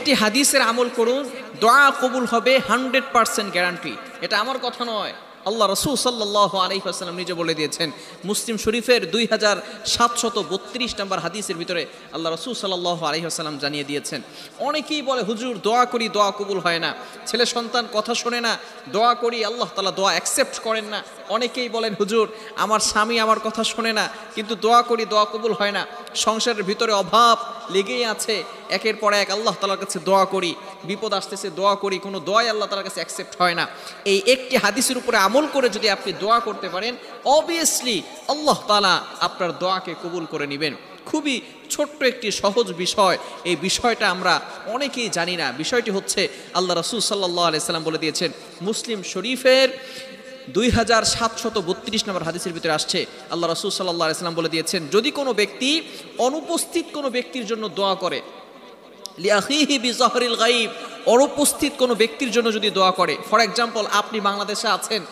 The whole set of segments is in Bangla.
একটি হাদিসের আমল করুন, দোয়া কবুল হবে 100% গ্যারান্টি। এটা আমার কথা নয়, আল্লাহ রাসূল সাল্লাল্লাহু আলাইহি ওয়াসাল্লাম নিজে বলে দিয়েছেন। মুসলিম শরীফের 2732 নম্বর হাদিসের ভিতরে আল্লাহ রাসূল সাল্লাল্লাহু আলাইহি ওয়াসাল্লাম জানিয়ে দিয়েছেন। অনেকেই বলে হুজুর দোয়া করি দোয়া কবুল হয় না, ছেলে সন্তান কথা শোনে না, দোয়া করি আল্লাহ তাআলা দোয়া অ্যাকসেপ্ট করেন না। অনেকেই বলেন হুজুর আমার স্বামী আমার কথা শোনে না, কিন্তু দোয়া করি দোয়া কবুল হয় না, সংসারের ভিতরে অভাব লেগেই আছে, একের পর এক আল্লাহ তাআলার কাছে দোয়া করি, বিপদ আসতেছে দোয়া করি, কোনো দোয়াই আল্লাহ তাআলার কাছে অ্যাকসেপ্ট হয় না। এই একটি হাদিসের উপরে আমল করে যদি আপনি দোয়া করতে পারেন, অবভিয়াসলি আল্লাহ তাআলা আপনার দোয়াকে কবুল করে নেবেন। খুবই ছোট্ট একটি সহজ বিষয়, এই বিষয়টা আমরা অনেকেই জানি না। বিষয়টি হচ্ছে আল্লাহ রাসূল সাল্লাল্লাহু আলাইহি সাল্লাম বলে দিয়েছেন, মুসলিম শরীফের 2732 নম্বর হাদিসের ভিতরে আসছে, আল্লাহ রাসূল সাল্লাল্লাহু আলাইহি সাল্লাম বলে দিয়েছেন, যদি কোনো ব্যক্তি অনুপস্থিত কোনো ব্যক্তির জন্য দোয়া করে, লিআখিহি বিযাহরিল গায়ব, অনুপস্থিত কোনো ব্যক্তির জন্য যদি দোয়া করে, ফর এক্সাম্পল আপনি বাংলাদেশে আছেন,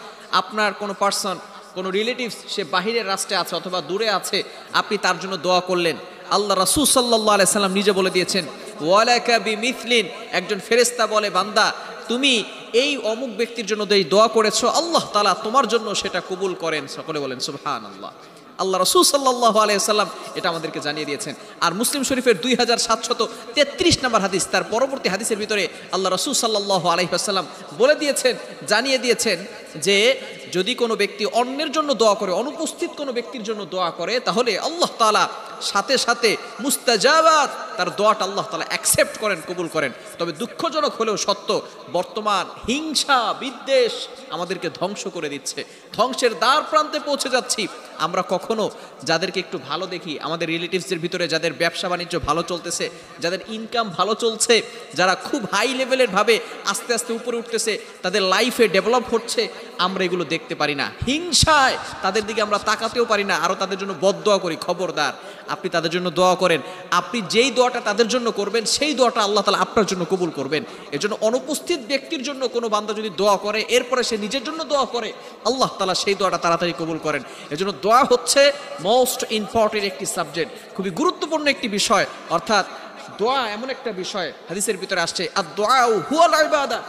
আপনার কোনো পার্সন কোনো রিলেটিভস সে বাহিরের রাষ্ট্রে আছে অথবা দূরে আছে, আপনি তার জন্য দোয়া করলেন, আল্লাহ রাসূল সাল্লাল্লাহু আলাইহি সাল্লাম নিজে বলে দিয়েছেন, ওয়ালাকা বিমিথলিন, একজন ফেরেশতা বলে বান্দা তুমি এই অমুক ব্যক্তির জন্য যেই দোয়া করেছো আল্লাহ তাআলা তোমার জন্য সেটা কবুল করেন। সকলে বলেন সুবহানাল্লাহ। আল্লাহ রাসূল সাল্লাল্লাহু আলাইহি ওয়াসাল্লাম এটা আমাদেরকে জানিয়ে দিয়েছেন। আর মুসলিম শরীফের 2733 নম্বর হাদিস, তার পরবর্তী হাদিসের ভিতরে আল্লাহ রাসূল সাল্লাল্লাহু আলাইহি ওয়াসাল্লাম বলে দিয়েছেন, জানিয়ে দিয়েছেন যে যদি কোনো ব্যক্তি অন্যের জন্য দোয়া করে, অনুপস্থিত কোনো ব্যক্তির জন্য দোয়া করে, তাহলে আল্লাহ তাআলা সাথে সাথে মুস্তাজাবাত, তার দোয়াটা আল্লাহ তাআলা অ্যাকসেপ্ট করেন, কবুল করেন। তবে দুঃখজনক হলেও সত্য, বর্তমান হিংসা বিদ্বেষ আমাদেরকে ধ্বংস করে দিচ্ছে, ধ্বংসের দ্বার প্রান্তে পৌঁছে যাচ্ছি। আমরা কখনো যাদেরকে একটু ভালো দেখি, আমাদের রিলেটিভসদের ভিতরে যাদের ব্যবসা বাণিজ্য ভালো চলতেছে, যাদের ইনকাম ভালো চলছে, যারা খুব হাই লেভেলের ভাবে আস্তে আস্তে উপরে উঠতেছে, তাদের লাইফে ডেভেলপ হচ্ছে, আমরা এগুলো দেখতে পারি না, হিংসায় তাদের দিকে আমরা তাকাতেও পারি না, আরও তাদের জন্য বদদোয়া করি। খবরদার, আপনি তাদের জন্য দোয়া করেন, আপনি যেই দোয়াটা তাদের জন্য করবেন সেই দোয়াটা আল্লাহ তাআলা আপনার জন্য কবুল করবেন। এজন্য অনুপস্থিত ব্যক্তির জন্য কোনো বান্দা যদি দোয়া করে, এরপরে সে নিজের জন্য দোয়া করে, আল্লাহ তাআলা সেই দোয়াটা তাড়াতাড়ি কবুল করেন। এজন্য দোয়া হচ্ছে মোস্ট ইম্পর্টেন্ট একটি সাবজেক্ট, খুবই গুরুত্বপূর্ণ একটি বিষয়। অর্থাৎ দোয়া এমন একটা বিষয়, হাদিসের ভিতরে আসছে আদ-দুআউ হুয়াল ইবাদাত,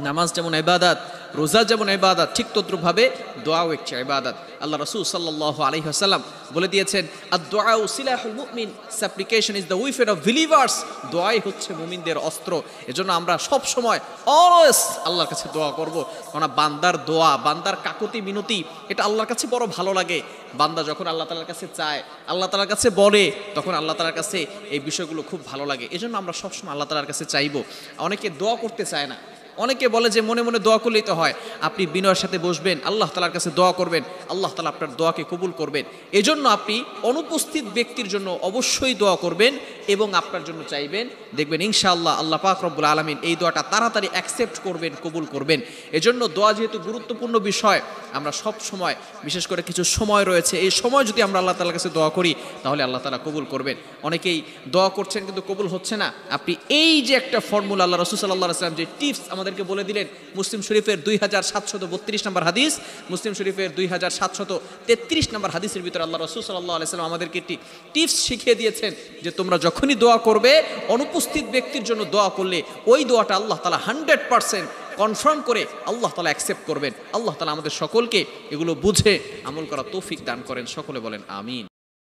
নামাজ যেমন ইবাদত, রোজা যেমন ইবাদত, ঠিক তদ্রুপভাবে দোয়াও একটি ইবাদত। আল্লাহ রাসূল সাল্লাল্লাহু আলাইহি ওয়াসাল্লাম বলে দিয়েছেন, আদ-দুআউ সিলাহুল মুমিন, সাপ্লিকেশন is the weapon of believers, দোয়াই হচ্ছে মুমিনদের অস্ত্র। এজন্য আমরা সব সময় অলওয়েজ আল্লাহর কাছে দোয়া করব, কারণ বান্দার দোয়া, বান্দার কাকুতি মিনতি, এটা আল্লাহর কাছে বড় ভালো লাগে। বান্দা যখন আল্লাহ তাআলার কাছে চায়, আল্লাহ তাআলার কাছে বলে, তখন আল্লাহ তাআলার কাছে এই বিষয়গুলো খুব ভালো লাগে। এজন্য আমরা সবসময় আল্লাহ তাআলার কাছে চাইবো। অনেকে দোয়া করতে চায় না, অনেকে বলে যে মনে মনে দোয়া করলেই তো হয়। আপনি বিনয়ের সাথে বসবেন, আল্লাহ তাআলার কাছে দোয়া করবেন, আল্লাহ তাআলা আপনার দোয়াকে কবুল করবেন। এজন্য আপনি অনুপস্থিত ব্যক্তির জন্য অবশ্যই দোয়া করবেন এবং আপনার জন্য চাইবেন, দেখবেন ইনশাআল্লাহ আল্লাহ পাক রব্বুল আলামিন এই দোয়াটা তাড়াতাড়ি অ্যাকসেপ্ট করবেন, কবুল করবেন। এজন্য দোয়া যেহেতু গুরুত্বপূর্ণ বিষয়, আমরা সব সময়, বিশেষ করে কিছু সময় রয়েছে, এই সময় যদি আমরা আল্লাহ তাআলার কাছে দোয়া করি, তাহলে আল্লাহ তাআলা কবুল করবেন। অনেকেই দোয়া করছেন কিন্তু কবুল হচ্ছে না। আপনি এই যে একটা ফর্মুলা আল্লাহ রাসূল সাল্লাল্লাহু আলাইহি ওয়াসাল্লাম যে টিপস আমাদেরকে বলে দিলেন, মুসলিম শরীফের 2732 নম্বর হাদিস, মুসলিম শরীফের 2733 নম্বর হাদিসের ভিতরে আল্লাহ রাসূল সাল্লাল্লাহু আলাইহি ওয়াসাল্লাম আমাদেরকে একটি টিপস শিখিয়ে দিয়েছেন যে তোমরা যখনই দোয়া করবে, অনুপস্থিত ব্যক্তির জন্য দোয়া করলে ওই দোয়াটা আল্লাহ তাআলা 100% কনফার্ম করে আল্লাহ তাআলা অ্যাকসেপ্ট করবেন। আল্লাহ তাআলা আমাদের সকলকে এগুলো বুঝে আমল করা তৌফিক দান করেন। সকলে বলেন আমিন।